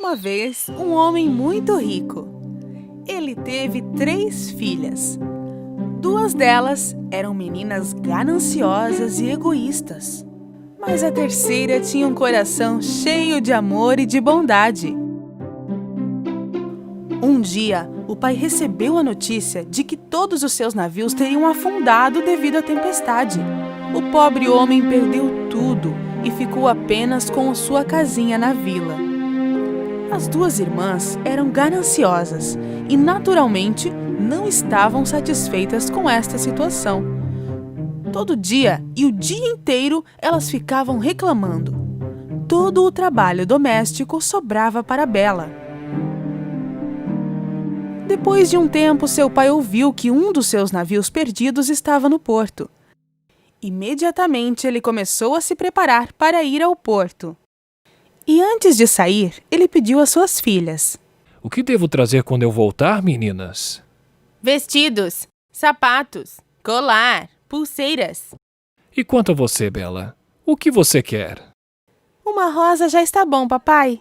uma vez um homem muito rico. Ele teve 3 filhas. 2 delas eram meninas gananciosas e egoístas. Mas a terceira tinha um coração cheio de amor e de bondade. Um dia, o pai recebeu a notícia de que todos os seus navios teriam afundado devido à tempestade. O pobre homem perdeu tudo e ficou apenas com sua casinha na vila. As 2 irmãs eram gananciosas e, naturalmente, não estavam satisfeitas com esta situação. Todo dia e o dia inteiro elas ficavam reclamando. Todo o trabalho doméstico sobrava para Bela. Depois de um tempo, seu pai ouviu que um dos seus navios perdidos estava no porto. Imediatamente ele começou a se preparar para ir ao porto. E antes de sair, ele pediu às suas filhas: O que devo trazer quando eu voltar, meninas? Vestidos, sapatos, colar, pulseiras. E quanto a você, Bela? O que você quer? Uma rosa já está bom, papai.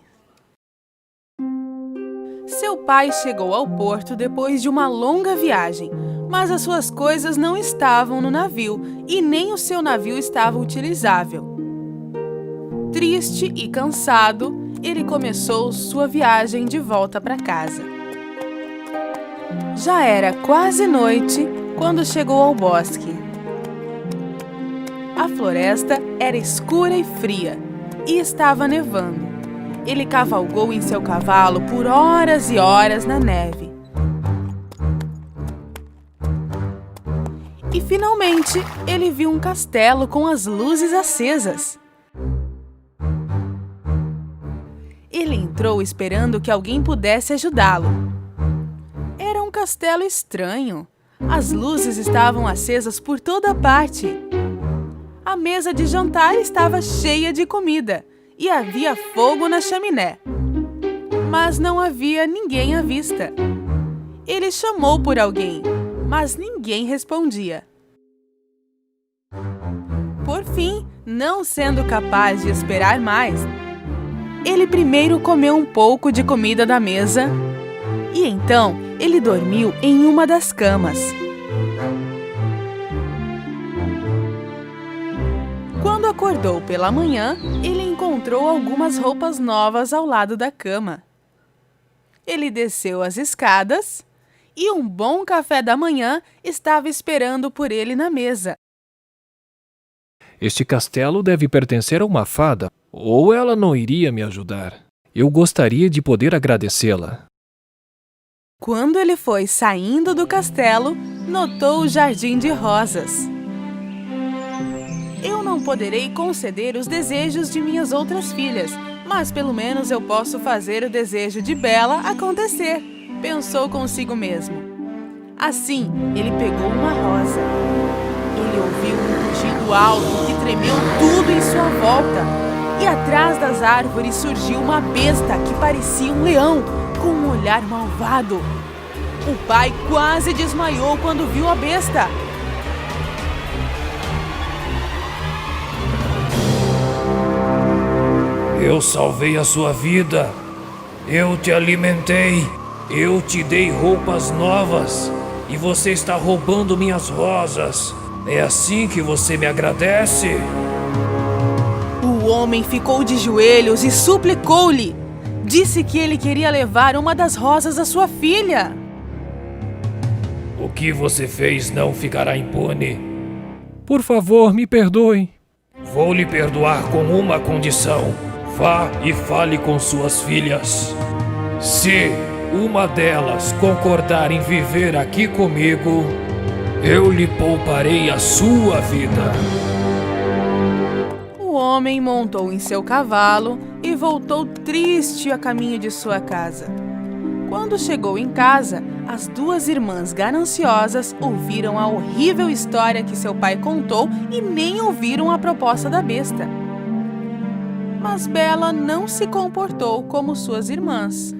Seu pai chegou ao porto depois de uma longa viagem, mas as suas coisas não estavam no navio e nem o seu navio estava utilizável. Triste e cansado, ele começou sua viagem de volta para casa. Já era quase noite quando chegou ao bosque. A floresta era escura e fria e estava nevando. Ele cavalgou em seu cavalo por horas e horas na neve. E finalmente ele viu um castelo com as luzes acesas. Ele entrou esperando que alguém pudesse ajudá-lo. Era um castelo estranho. As luzes estavam acesas por toda parte. A mesa de jantar estava cheia de comida e havia fogo na chaminé. Mas não havia ninguém à vista. Ele chamou por alguém, mas ninguém respondia. Por fim, não sendo capaz de esperar mais, ele primeiro comeu um pouco de comida da mesa e então ele dormiu em uma das camas. Quando acordou pela manhã, ele encontrou algumas roupas novas ao lado da cama. Ele desceu as escadas e um bom café da manhã estava esperando por ele na mesa. Este castelo deve pertencer a uma fada, ou ela não iria me ajudar. Eu gostaria de poder agradecê-la. Quando ele foi saindo do castelo, notou o jardim de rosas. Eu não poderei conceder os desejos de minhas outras filhas, mas pelo menos eu posso fazer o desejo de Bela acontecer, pensou consigo mesmo. Assim, ele pegou uma rosa. Ele ouviu um rugido alto que tremeu tudo em sua volta. E atrás das árvores surgiu uma besta que parecia um leão, com um olhar malvado. O pai quase desmaiou quando viu a besta. Eu salvei a sua vida. Eu te alimentei. Eu te dei roupas novas. E você está roubando minhas rosas. É assim que você me agradece? O homem ficou de joelhos e suplicou-lhe. Disse que ele queria levar uma das rosas à sua filha. O que você fez não ficará impune. Por favor, me perdoe. Vou lhe perdoar com uma condição. Vá e fale com suas filhas. Se uma delas concordar em viver aqui comigo, eu lhe pouparei a sua vida. O homem montou em seu cavalo e voltou triste a caminho de sua casa. Quando chegou em casa, as 2 irmãs gananciosas ouviram a horrível história que seu pai contou e nem ouviram a proposta da besta. Mas Bela não se comportou como suas irmãs.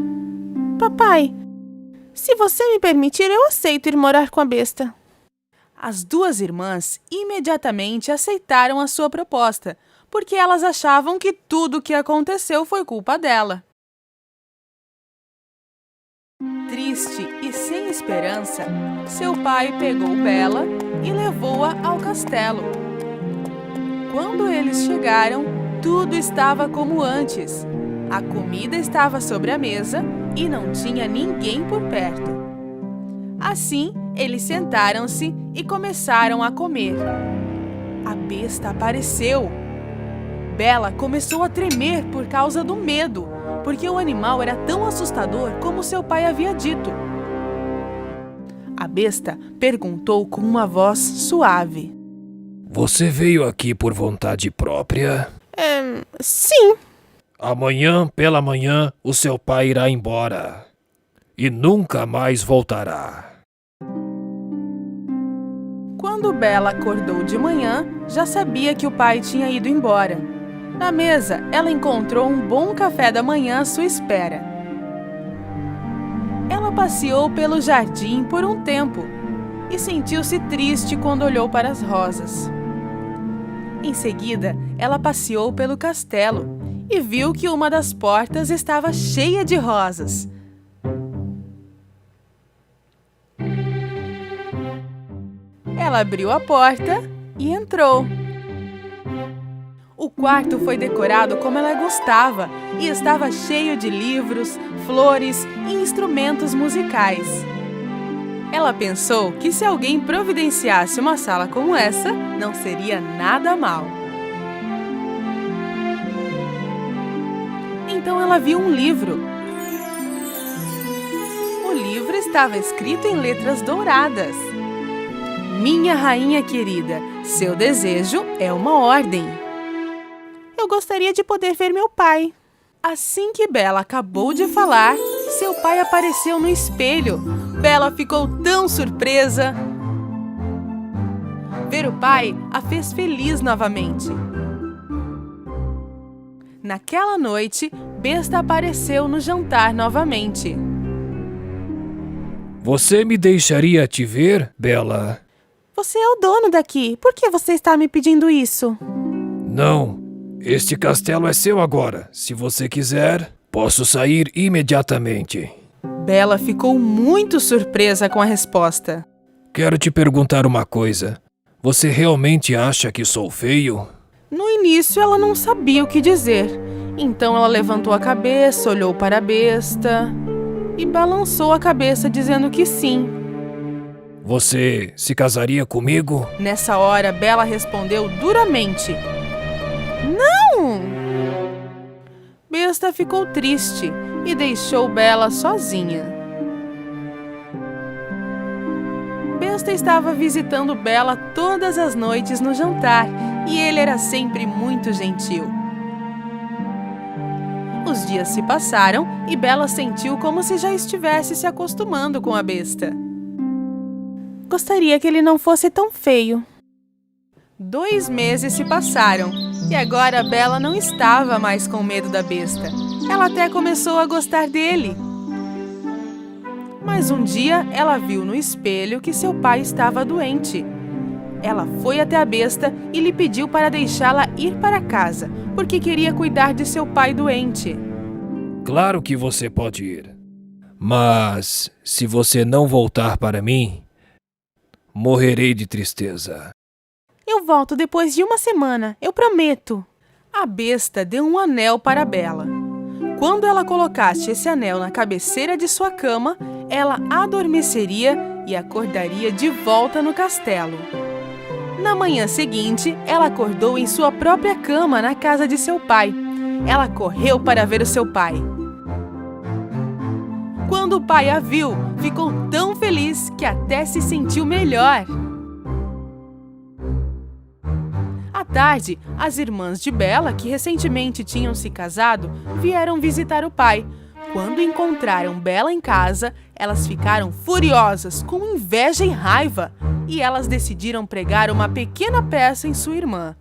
Papai, se você me permitir, eu aceito ir morar com a besta. As 2 irmãs imediatamente aceitaram a sua proposta, porque elas achavam que tudo o que aconteceu foi culpa dela. Triste e sem esperança, seu pai pegou Bela e levou-a ao castelo. Quando eles chegaram, tudo estava como antes. A comida estava sobre a mesa e não tinha ninguém por perto. Assim, eles sentaram-se e começaram a comer. A besta apareceu. Bela começou a tremer por causa do medo, porque o animal era tão assustador como seu pai havia dito. A besta perguntou com uma voz suave: Você veio aqui por vontade própria? Sim. Amanhã, pela manhã, o seu pai irá embora. E nunca mais voltará. Quando Bela acordou de manhã, já sabia que o pai tinha ido embora. Na mesa, ela encontrou um bom café da manhã à sua espera. Ela passeou pelo jardim por um tempo e sentiu-se triste quando olhou para as rosas. Em seguida, ela passeou pelo castelo e viu que uma das portas estava cheia de rosas. Ela abriu a porta e entrou. O quarto foi decorado como ela gostava e estava cheio de livros, flores e instrumentos musicais. Ela pensou que se alguém providenciasse uma sala como essa, não seria nada mal. Então ela viu um livro. O livro estava escrito em letras douradas: Minha rainha querida, seu desejo é uma ordem. Eu gostaria de poder ver meu pai. Assim que Bela acabou de falar, seu pai apareceu no espelho. Bela ficou tão surpresa. Ver o pai a fez feliz novamente. Naquela noite, Besta apareceu no jantar novamente. Você me deixaria te ver, Bela? Você é o dono daqui. Por que você está me pedindo isso? Não. Este castelo é seu agora. Se você quiser, posso sair imediatamente. Bela ficou muito surpresa com a resposta. Quero te perguntar uma coisa. Você realmente acha que sou feio? No início, ela não sabia o que dizer. Então ela levantou a cabeça, olhou para a besta e balançou a cabeça dizendo que sim. Você se casaria comigo? Nessa hora, Bela respondeu duramente: Não! Besta ficou triste e deixou Bela sozinha. Besta estava visitando Bela todas as noites no jantar e ele era sempre muito gentil. Os dias se passaram e Bela sentiu como se já estivesse se acostumando com a besta. Gostaria que ele não fosse tão feio. 2 meses se passaram e agora Bela não estava mais com medo da besta. Ela até começou a gostar dele. Mas um dia ela viu no espelho que seu pai estava doente. Ela foi até a besta e lhe pediu para deixá-la ir para casa, porque queria cuidar de seu pai doente. Claro que você pode ir. Mas, se você não voltar para mim, morrerei de tristeza. Eu volto depois de 1 semana, eu prometo. A besta deu um anel para Bela. Quando ela colocasse esse anel na cabeceira de sua cama, ela adormeceria e acordaria de volta no castelo. Na manhã seguinte, ela acordou em sua própria cama na casa de seu pai. Ela correu para ver o seu pai. Quando o pai a viu, ficou tão feliz que até se sentiu melhor. À tarde, as irmãs de Bela, que recentemente tinham se casado, vieram visitar o pai. Quando encontraram Bela em casa, elas ficaram furiosas, com inveja e raiva, e elas decidiram pregar uma pequena peça em sua irmã.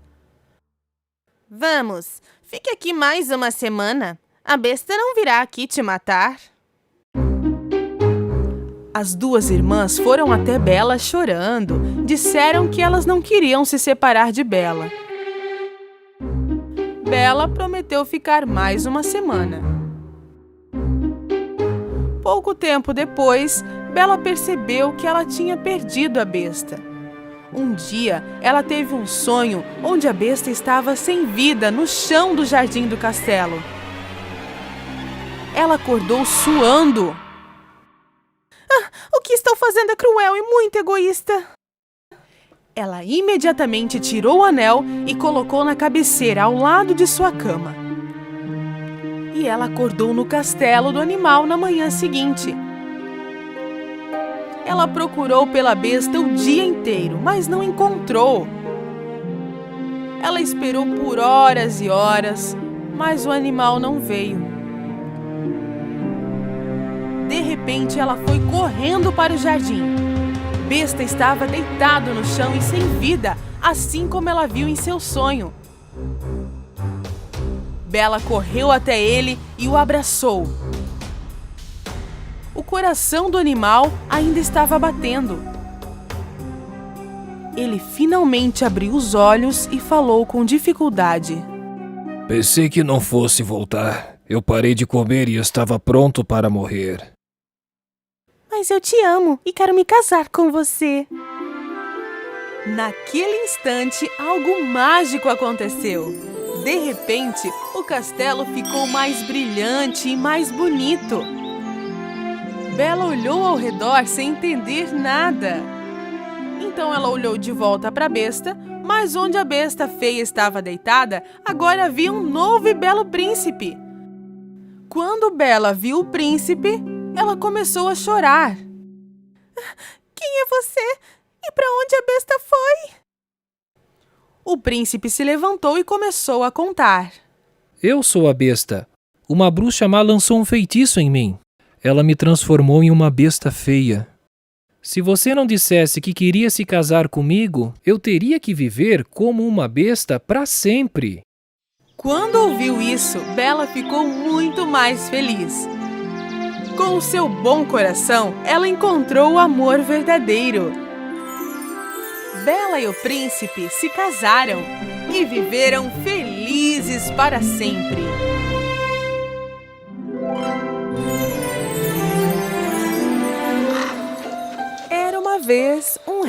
Vamos, fique aqui mais 1 semana. A besta não virá aqui te matar. As 2 irmãs foram até Bela chorando. Disseram que elas não queriam se separar de Bela. Bela prometeu ficar mais 1 semana. Pouco tempo depois, Bela percebeu que ela tinha perdido a besta. Um dia, ela teve um sonho onde a besta estava sem vida no chão do jardim do castelo. Ela acordou suando. O que estou fazendo é cruel e muito egoísta. Ela imediatamente tirou o anel e colocou na cabeceira ao lado de sua cama. E ela acordou no castelo do animal na manhã seguinte. Ela procurou pela besta o dia inteiro, mas não encontrou. Ela esperou por horas e horas, mas o animal não veio. De repente, ela foi correndo para o jardim. Besta estava deitado no chão e sem vida, assim como ela viu em seu sonho. Bela correu até ele e o abraçou. O coração do animal ainda estava batendo. Ele finalmente abriu os olhos e falou com dificuldade. Pensei que não fosse voltar. Eu parei de comer e estava pronto para morrer. Mas eu te amo e quero me casar com você. Naquele instante, algo mágico aconteceu. De repente, o castelo ficou mais brilhante e mais bonito. Bela olhou ao redor sem entender nada. Então ela olhou de volta para a besta, mas onde a besta feia estava deitada, agora havia um novo e belo príncipe. Quando Bela viu o príncipe, ela começou a chorar. Quem é você? E para onde a besta foi? O príncipe se levantou e começou a contar. Eu sou a besta. Uma bruxa má lançou um feitiço em mim. Ela me transformou em uma besta feia. Se você não dissesse que queria se casar comigo, eu teria que viver como uma besta para sempre. Quando ouviu isso, Bela ficou muito mais feliz. Com o seu bom coração, ela encontrou o amor verdadeiro. Bela e o príncipe se casaram e viveram felizes para sempre. Era uma vez um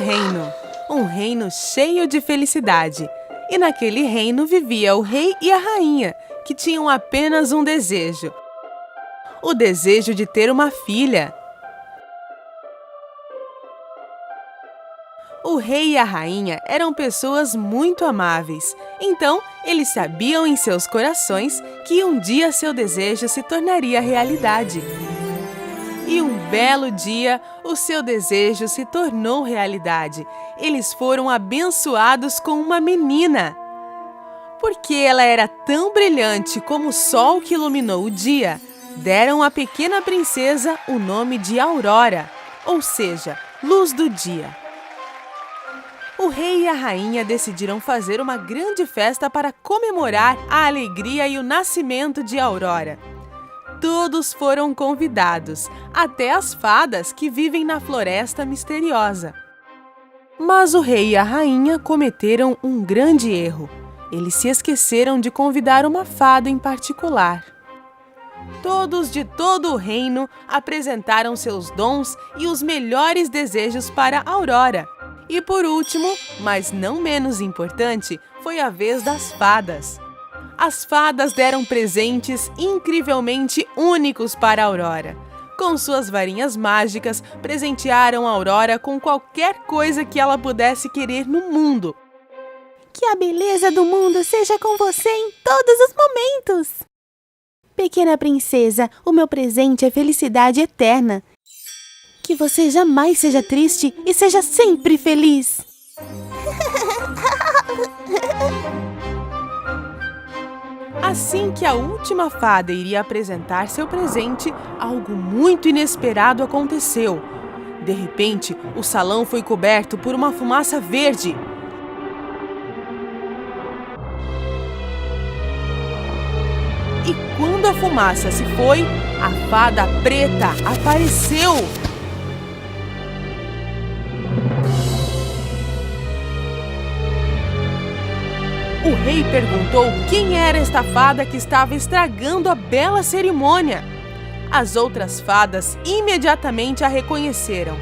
reino cheio de felicidade. E naquele reino vivia o rei e a rainha, que tinham apenas um desejo: o desejo de ter uma filha. O rei e a rainha eram pessoas muito amáveis, então eles sabiam em seus corações que um dia seu desejo se tornaria realidade. E um belo dia, o seu desejo se tornou realidade. Eles foram abençoados com uma menina. Porque ela era tão brilhante como o sol que iluminou o dia, deram à pequena princesa o nome de Aurora, ou seja, luz do dia. O rei e a rainha decidiram fazer uma grande festa para comemorar a alegria e o nascimento de Aurora. Todos foram convidados, até as fadas que vivem na floresta misteriosa. Mas o rei e a rainha cometeram um grande erro. Eles se esqueceram de convidar uma fada em particular. Todos de todo o reino apresentaram seus dons e os melhores desejos para Aurora. E por último, mas não menos importante, foi a vez das fadas. As fadas deram presentes incrivelmente únicos para Aurora. Com suas varinhas mágicas, presentearam Aurora com qualquer coisa que ela pudesse querer no mundo. Que a beleza do mundo seja com você em todos os momentos! Pequena princesa, o meu presente é felicidade eterna. Que você jamais seja triste e seja sempre feliz. Assim que a última fada iria apresentar seu presente, algo muito inesperado aconteceu. De repente, o salão foi coberto por uma fumaça verde. E quando a fumaça se foi, a fada preta apareceu. O rei perguntou quem era esta fada que estava estragando a bela cerimônia. As outras fadas imediatamente a reconheceram.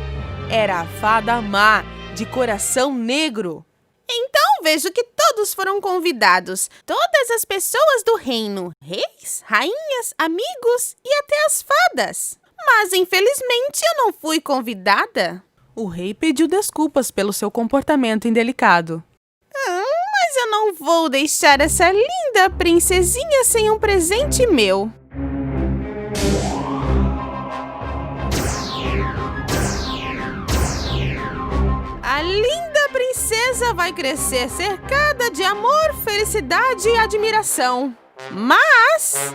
Era a fada má, de coração negro. Então vejo que todos foram convidados. Todas as pessoas do reino. Reis, rainhas, amigos e até as fadas. Mas infelizmente eu não fui convidada. O rei pediu desculpas pelo seu comportamento indelicado. Mas eu não vou deixar essa linda princesinha sem um presente meu. A linda princesa vai crescer cercada de amor, felicidade e admiração. Mas,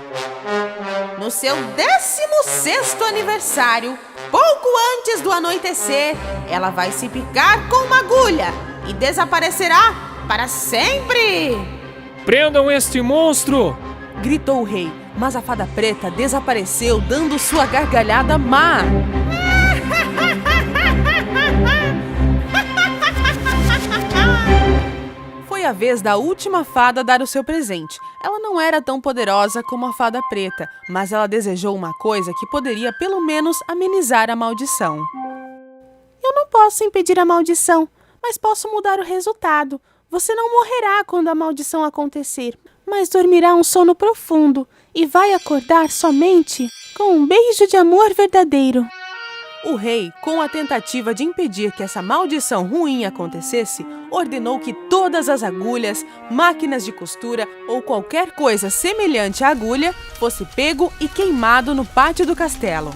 no seu 16º aniversário, pouco antes do anoitecer, ela vai se picar com uma agulha e desaparecerá para sempre! Prendam este monstro! Gritou o rei, mas a fada preta desapareceu dando sua gargalhada má. Foi a vez da última fada dar o seu presente. Ela não era tão poderosa como a fada preta, mas ela desejou uma coisa que poderia pelo menos amenizar a maldição. Eu não posso impedir a maldição, mas posso mudar o resultado. Você não morrerá quando a maldição acontecer, mas dormirá um sono profundo e vai acordar somente com um beijo de amor verdadeiro. O rei, com a tentativa de impedir que essa maldição ruim acontecesse, ordenou que todas as agulhas, máquinas de costura ou qualquer coisa semelhante à agulha fosse pego e queimado no pátio do castelo.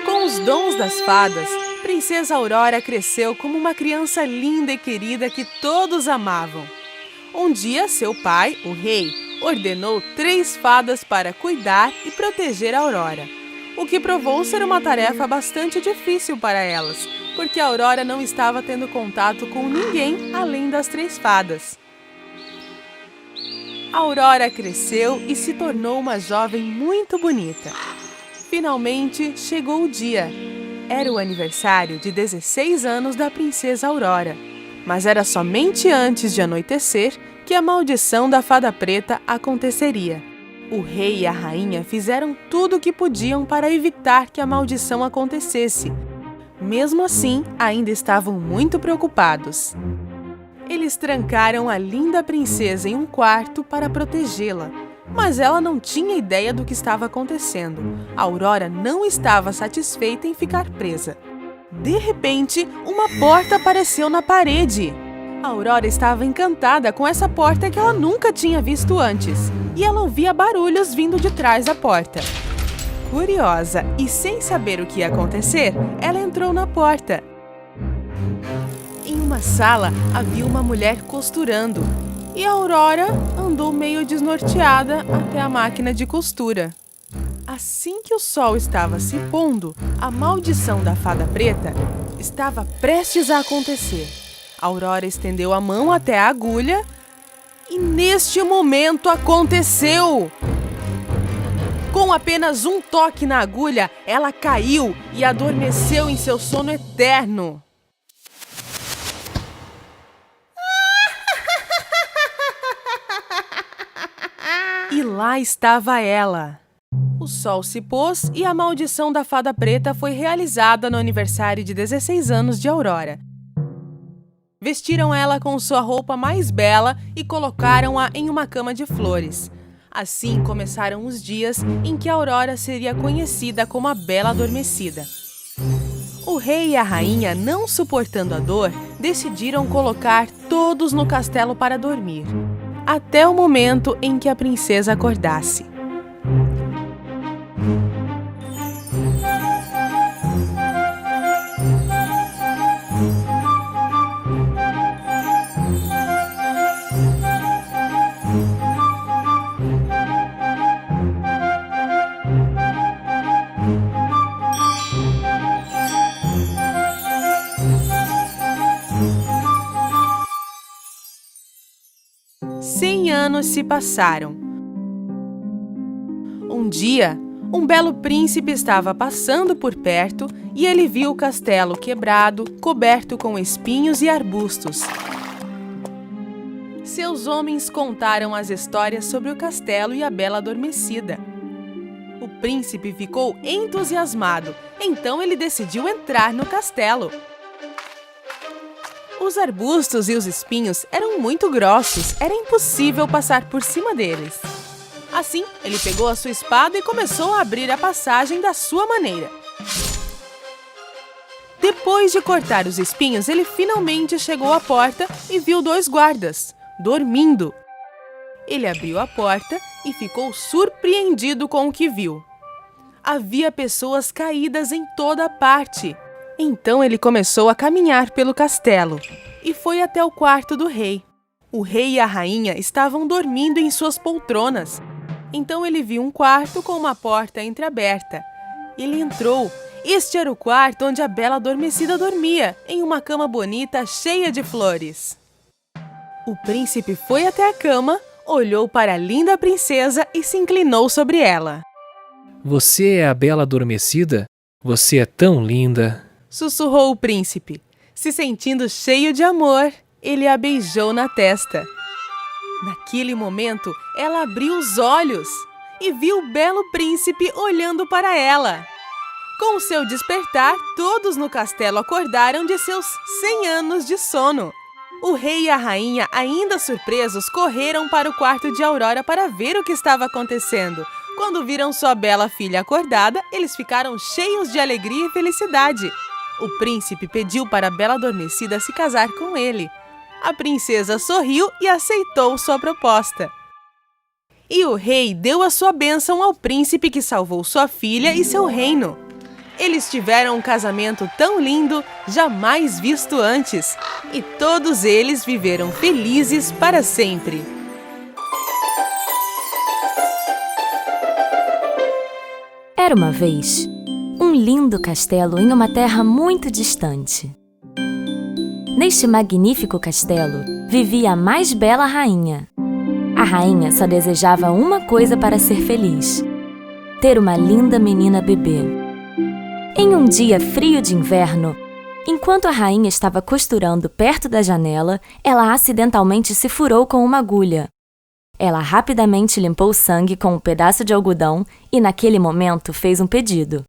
Com os dons das fadas, Princesa Aurora cresceu como uma criança linda e querida que todos amavam. Um dia, seu pai, o rei, ordenou 3 fadas para cuidar e proteger a Aurora, o que provou ser uma tarefa bastante difícil para elas, porque a Aurora não estava tendo contato com ninguém além das 3 fadas. A Aurora cresceu e se tornou uma jovem muito bonita. Finalmente chegou o dia. Era o aniversário de 16 anos da Princesa Aurora, mas era somente antes de anoitecer que a maldição da fada preta aconteceria. O rei e a rainha fizeram tudo o que podiam para evitar que a maldição acontecesse. Mesmo assim, ainda estavam muito preocupados. Eles trancaram a linda princesa em um quarto para protegê-la, mas ela não tinha ideia do que estava acontecendo. A Aurora não estava satisfeita em ficar presa. De repente, uma porta apareceu na parede. A Aurora estava encantada com essa porta que ela nunca tinha visto antes, e ela ouvia barulhos vindo de trás da porta. Curiosa e sem saber o que ia acontecer, ela entrou na porta. Em uma sala havia uma mulher costurando, e a Aurora andou meio desnorteada até a máquina de costura. Assim que o sol estava se pondo, a maldição da fada preta estava prestes a acontecer. A Aurora estendeu a mão até a agulha e neste momento aconteceu! Com apenas um toque na agulha, ela caiu e adormeceu em seu sono eterno. E lá estava ela. O sol se pôs e a maldição da fada preta foi realizada no aniversário de 16 anos de Aurora. Vestiram ela com sua roupa mais bela e colocaram-a em uma cama de flores. Assim começaram os dias em que a Aurora seria conhecida como a Bela Adormecida. O rei e a rainha, não suportando a dor, decidiram colocar todos no castelo para dormir, até o momento em que a princesa acordasse. Anos se passaram. Um dia, um belo príncipe estava passando por perto e ele viu o castelo quebrado, coberto com espinhos e arbustos. Seus homens contaram as histórias sobre o castelo e a Bela Adormecida. O príncipe ficou entusiasmado, então ele decidiu entrar no castelo. Os arbustos e os espinhos eram muito grossos, era impossível passar por cima deles. Assim, ele pegou a sua espada e começou a abrir a passagem da sua maneira. Depois de cortar os espinhos, ele finalmente chegou à porta e viu 2 guardas, dormindo. Ele abriu a porta e ficou surpreendido com o que viu. Havia pessoas caídas em toda parte. Então ele começou a caminhar pelo castelo e foi até o quarto do rei. O rei e a rainha estavam dormindo em suas poltronas. Então ele viu um quarto com uma porta entreaberta. Ele entrou. Este era o quarto onde a Bela Adormecida dormia, em uma cama bonita cheia de flores. O príncipe foi até a cama, olhou para a linda princesa e se inclinou sobre ela. Você é a Bela Adormecida? Você é tão linda. Sussurrou o príncipe. Se sentindo cheio de amor, ele a beijou na testa. Naquele momento, ela abriu os olhos e viu o belo príncipe olhando para ela. Com o seu despertar, todos no castelo acordaram de seus 100 anos de sono. O rei e a rainha, ainda surpresos, correram para o quarto de Aurora para ver o que estava acontecendo. Quando viram sua bela filha acordada, eles ficaram cheios de alegria e felicidade. O príncipe pediu para a Bela Adormecida se casar com ele. A princesa sorriu e aceitou sua proposta. E o rei deu a sua bênção ao príncipe que salvou sua filha e seu reino. Eles tiveram um casamento tão lindo, jamais visto antes, e todos eles viveram felizes para sempre. Era uma vez um lindo castelo em uma terra muito distante. Neste magnífico castelo vivia a mais bela rainha. A rainha só desejava uma coisa para ser feliz: ter uma linda menina bebê. Em um dia frio de inverno, enquanto a rainha estava costurando perto da janela, ela acidentalmente se furou com uma agulha. Ela rapidamente limpou o sangue com um pedaço de algodão e, naquele momento, fez um pedido.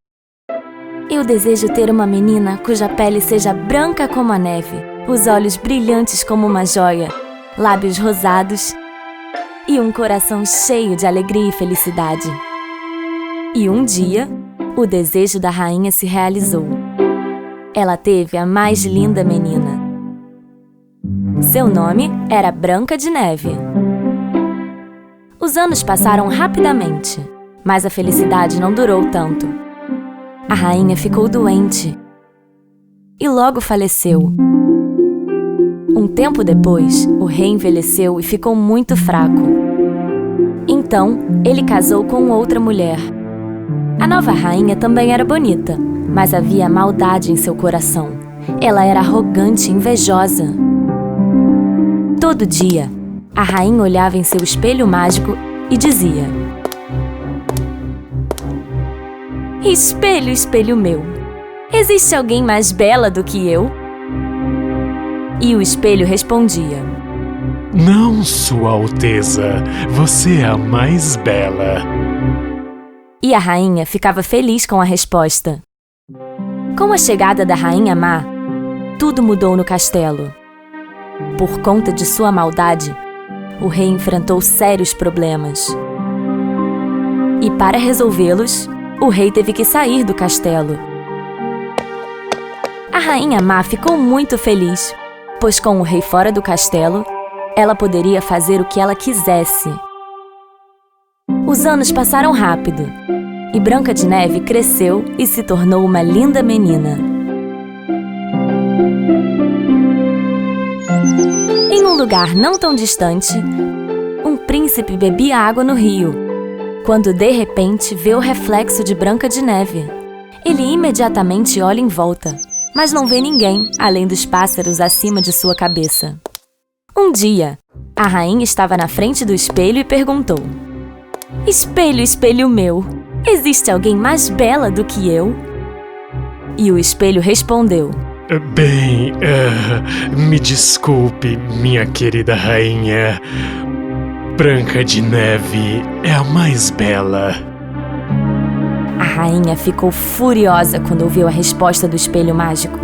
Eu desejo ter uma menina cuja pele seja branca como a neve, os olhos brilhantes como uma joia, lábios rosados e um coração cheio de alegria e felicidade. E um dia, o desejo da rainha se realizou. Ela teve a mais linda menina. Seu nome era Branca de Neve. Os anos passaram rapidamente, mas a felicidade não durou tanto. A rainha ficou doente e logo faleceu. Um tempo depois, o rei envelheceu e ficou muito fraco. Então, ele casou com outra mulher. A nova rainha também era bonita, mas havia maldade em seu coração. Ela era arrogante e invejosa. Todo dia, a rainha olhava em seu espelho mágico e dizia: Espelho, espelho meu, existe alguém mais bela do que eu? E o espelho respondia: Não, Sua Alteza, você é a mais bela. E a rainha ficava feliz com a resposta. Com a chegada da Rainha Má, tudo mudou no castelo. Por conta de sua maldade, o rei enfrentou sérios problemas. E para resolvê-los, o rei teve que sair do castelo. A Rainha Má ficou muito feliz, pois com o rei fora do castelo, ela poderia fazer o que ela quisesse. Os anos passaram rápido, e Branca de Neve cresceu e se tornou uma linda menina. Em um lugar não tão distante, um príncipe bebia água no rio, quando de repente vê o reflexo de Branca de Neve. Ele imediatamente olha em volta, mas não vê ninguém além dos pássaros acima de sua cabeça. Um dia, a rainha estava na frente do espelho e perguntou: Espelho, espelho meu, existe alguém mais bela do que eu? E o espelho respondeu: Bem, me desculpe, minha querida rainha. Branca de Neve é a mais bela. A rainha ficou furiosa quando ouviu a resposta do espelho mágico.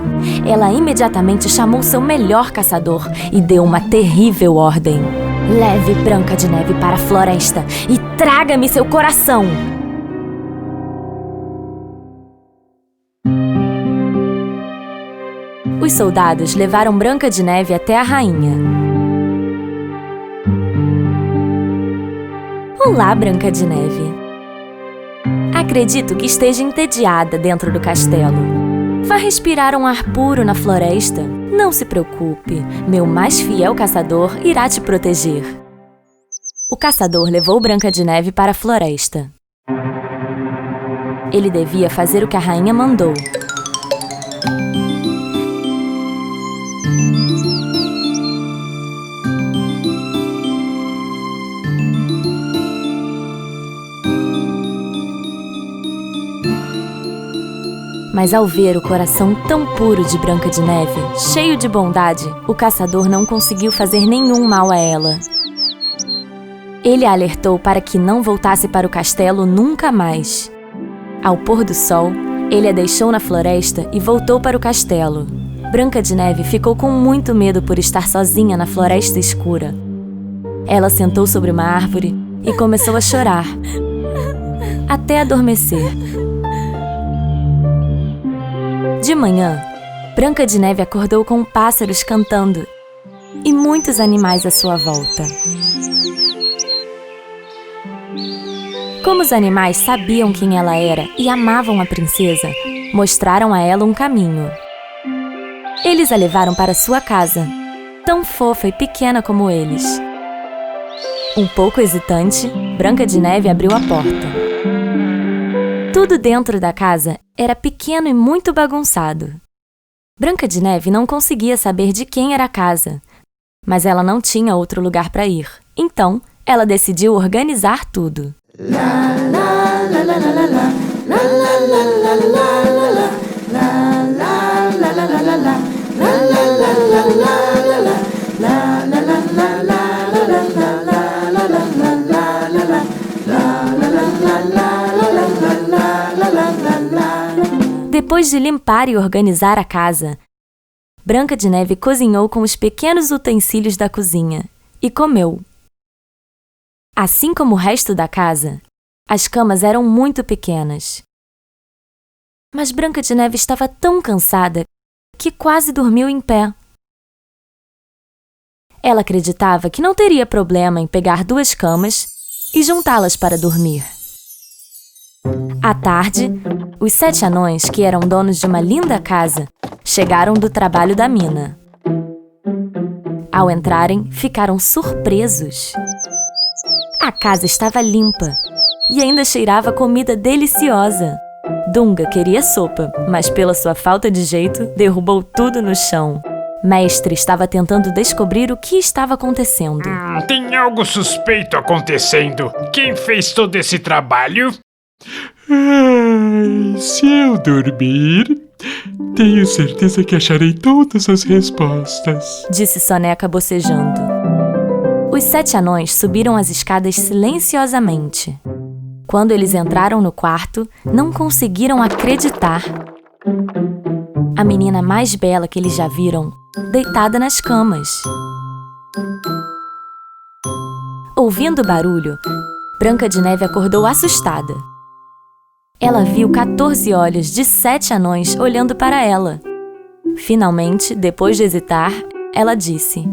Ela imediatamente chamou seu melhor caçador e deu uma terrível ordem. Leve Branca de Neve para a floresta e traga-me seu coração! Os soldados levaram Branca de Neve até a rainha. Olá, Branca de Neve. Acredito que esteja entediada dentro do castelo. Vá respirar um ar puro na floresta. Não se preocupe, meu mais fiel caçador irá te proteger. O caçador levou Branca de Neve para a floresta. Ele devia fazer o que a rainha mandou. Mas ao ver o coração tão puro de Branca de Neve, cheio de bondade, o caçador não conseguiu fazer nenhum mal a ela. Ele a alertou para que não voltasse para o castelo nunca mais. Ao pôr do sol, ele a deixou na floresta e voltou para o castelo. Branca de Neve ficou com muito medo por estar sozinha na floresta escura. Ela sentou sobre uma árvore e começou a chorar, até adormecer. De manhã, Branca de Neve acordou com pássaros cantando e muitos animais à sua volta. Como os animais sabiam quem ela era e amavam a princesa, mostraram a ela um caminho. Eles a levaram para sua casa, tão fofa e pequena como eles. Um pouco hesitante, Branca de Neve abriu a porta. Tudo dentro da casa era pequeno e muito bagunçado. Branca de Neve não conseguia saber de quem era a casa, mas ela não tinha outro lugar para ir. Então, ela decidiu organizar tudo. Depois de limpar e organizar a casa, Branca de Neve cozinhou com os pequenos utensílios da cozinha e comeu. Assim como o resto da casa, as camas eram muito pequenas. Mas Branca de Neve estava tão cansada que quase dormiu em pé. Ela acreditava que não teria problema em pegar 2 camas e juntá-las para dormir. À tarde, os 7 anões, que eram donos de uma linda casa, chegaram do trabalho da mina. Ao entrarem, ficaram surpresos. A casa estava limpa e ainda cheirava comida deliciosa. Dunga queria sopa, mas pela sua falta de jeito, derrubou tudo no chão. Mestre estava tentando descobrir o que estava acontecendo. Tem algo suspeito acontecendo. Quem fez todo esse trabalho? Ai, se eu dormir, tenho certeza que acharei todas as respostas, disse Soneca bocejando. Os 7 anões subiram as escadas silenciosamente. Quando eles entraram no quarto, não conseguiram acreditar. A menina mais bela que eles já viram, deitada nas camas. Ouvindo o barulho, Branca de Neve acordou assustada. Ela viu 14 olhos de 7 anões olhando para ela. Finalmente, depois de hesitar, ela disse: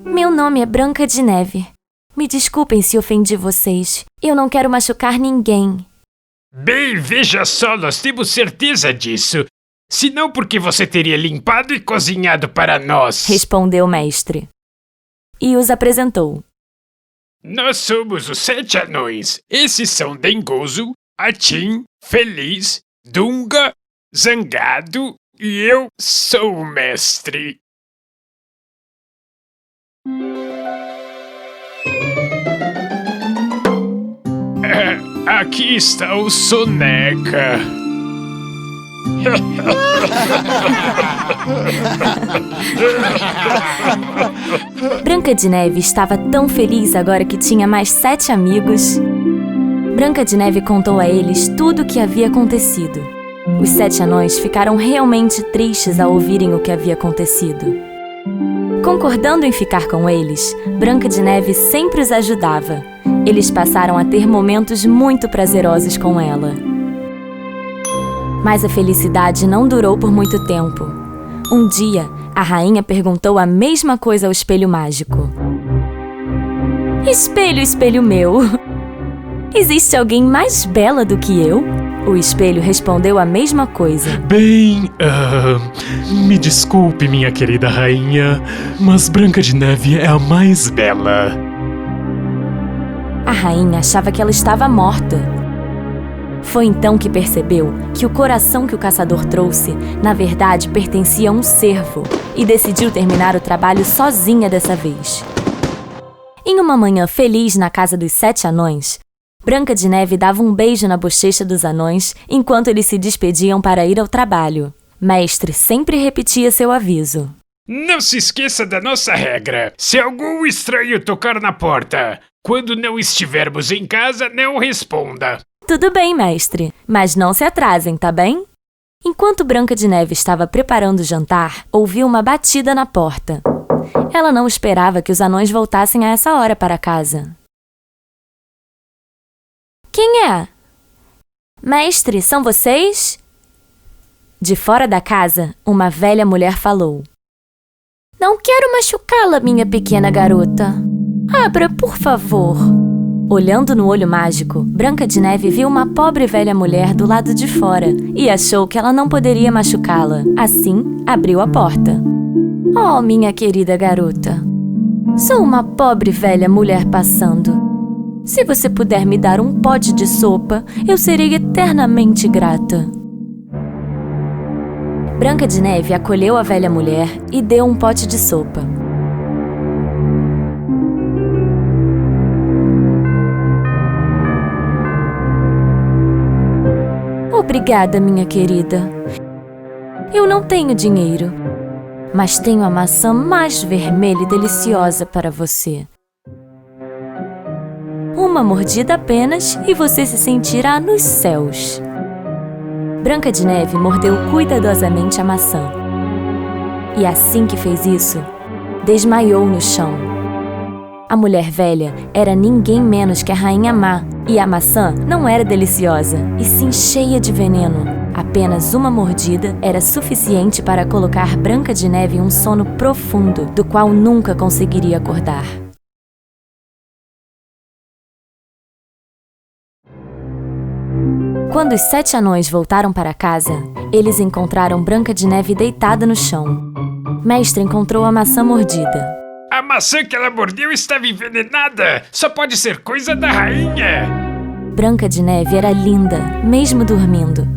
Meu nome é Branca de Neve. Me desculpem se ofendi vocês. Eu não quero machucar ninguém. Bem, veja só, nós temos certeza disso. Se não, porque você teria limpado e cozinhado para nós? Respondeu o mestre. E os apresentou. Nós somos os 7 anões. Esses são Dengoso, Atim, Feliz, Dunga, Zangado e eu sou o mestre. Aqui está o Soneca. Branca de Neve estava tão feliz agora que tinha mais 7 amigos. Branca de Neve contou a eles tudo o que havia acontecido. Os 7 anões ficaram realmente tristes ao ouvirem o que havia acontecido. Concordando em ficar com eles, Branca de Neve sempre os ajudava. Eles passaram a ter momentos muito prazerosos com ela. Mas a felicidade não durou por muito tempo. Um dia, a rainha perguntou a mesma coisa ao espelho mágico. Espelho, espelho meu, existe alguém mais bela do que eu? O espelho respondeu a mesma coisa. Bem, me desculpe, minha querida rainha, mas Branca de Neve é a mais bela. A rainha achava que ela estava morta. Foi então que percebeu que o coração que o caçador trouxe, na verdade, pertencia a um cervo e decidiu terminar o trabalho sozinha dessa vez. Em uma manhã feliz na casa dos 7 anões, Branca de Neve dava um beijo na bochecha dos anões enquanto eles se despediam para ir ao trabalho. Mestre sempre repetia seu aviso. Não se esqueça da nossa regra. Se algum estranho tocar na porta, quando não estivermos em casa, não responda. Tudo bem, mestre, mas não se atrasem, tá bem? Enquanto Branca de Neve estava preparando o jantar, ouviu uma batida na porta. Ela não esperava que os anões voltassem a essa hora para casa. Quem é? Mestre, são vocês? De fora da casa, uma velha mulher falou. Não quero machucá-la, minha pequena garota. Abra, por favor. Olhando no olho mágico, Branca de Neve viu uma pobre velha mulher do lado de fora e achou que ela não poderia machucá-la. Assim, abriu a porta. Oh, minha querida garota. Sou uma pobre velha mulher passando. Se você puder me dar um pote de sopa, eu serei eternamente grata. Branca de Neve acolheu a velha mulher e deu um pote de sopa. Obrigada, minha querida. Eu não tenho dinheiro, mas tenho a maçã mais vermelha e deliciosa para você. Uma mordida apenas e você se sentirá nos céus. Branca de Neve mordeu cuidadosamente a maçã. E assim que fez isso, desmaiou no chão. A mulher velha era ninguém menos que a Rainha Má, e a maçã não era deliciosa, e sim cheia de veneno. Apenas uma mordida era suficiente para colocar Branca de Neve em um sono profundo, do qual nunca conseguiria acordar. Quando os 7 anões voltaram para casa, eles encontraram Branca de Neve deitada no chão. Mestre encontrou a maçã mordida. A maçã que ela mordeu estava envenenada. Só pode ser coisa da rainha. Branca de Neve era linda, mesmo dormindo.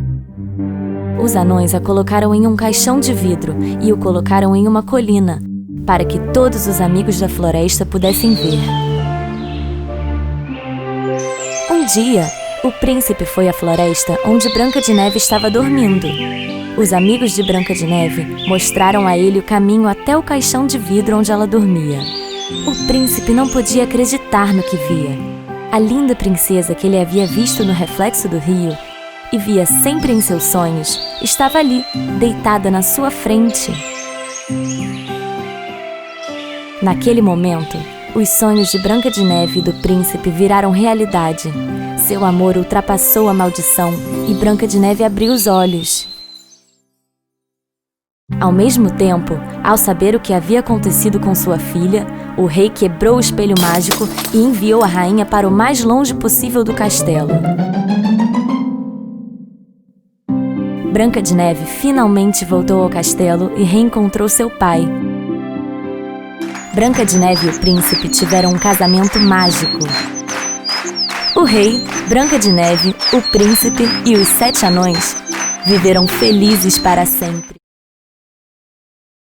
Os anões a colocaram em um caixão de vidro e o colocaram em uma colina, para que todos os amigos da floresta pudessem ver. Um dia, o príncipe foi à floresta onde Branca de Neve estava dormindo. Os amigos de Branca de Neve mostraram a ele o caminho até o caixão de vidro onde ela dormia. O príncipe não podia acreditar no que via. A linda princesa que ele havia visto no reflexo do rio e via sempre em seus sonhos, estava ali, deitada na sua frente. Naquele momento, os sonhos de Branca de Neve e do príncipe viraram realidade. Seu amor ultrapassou a maldição e Branca de Neve abriu os olhos. Ao mesmo tempo, ao saber o que havia acontecido com sua filha, o rei quebrou o espelho mágico e enviou a rainha para o mais longe possível do castelo. Branca de Neve finalmente voltou ao castelo e reencontrou seu pai. Branca de Neve e o príncipe tiveram um casamento mágico. O rei, Branca de Neve, o príncipe e os 7 anões viveram felizes para sempre.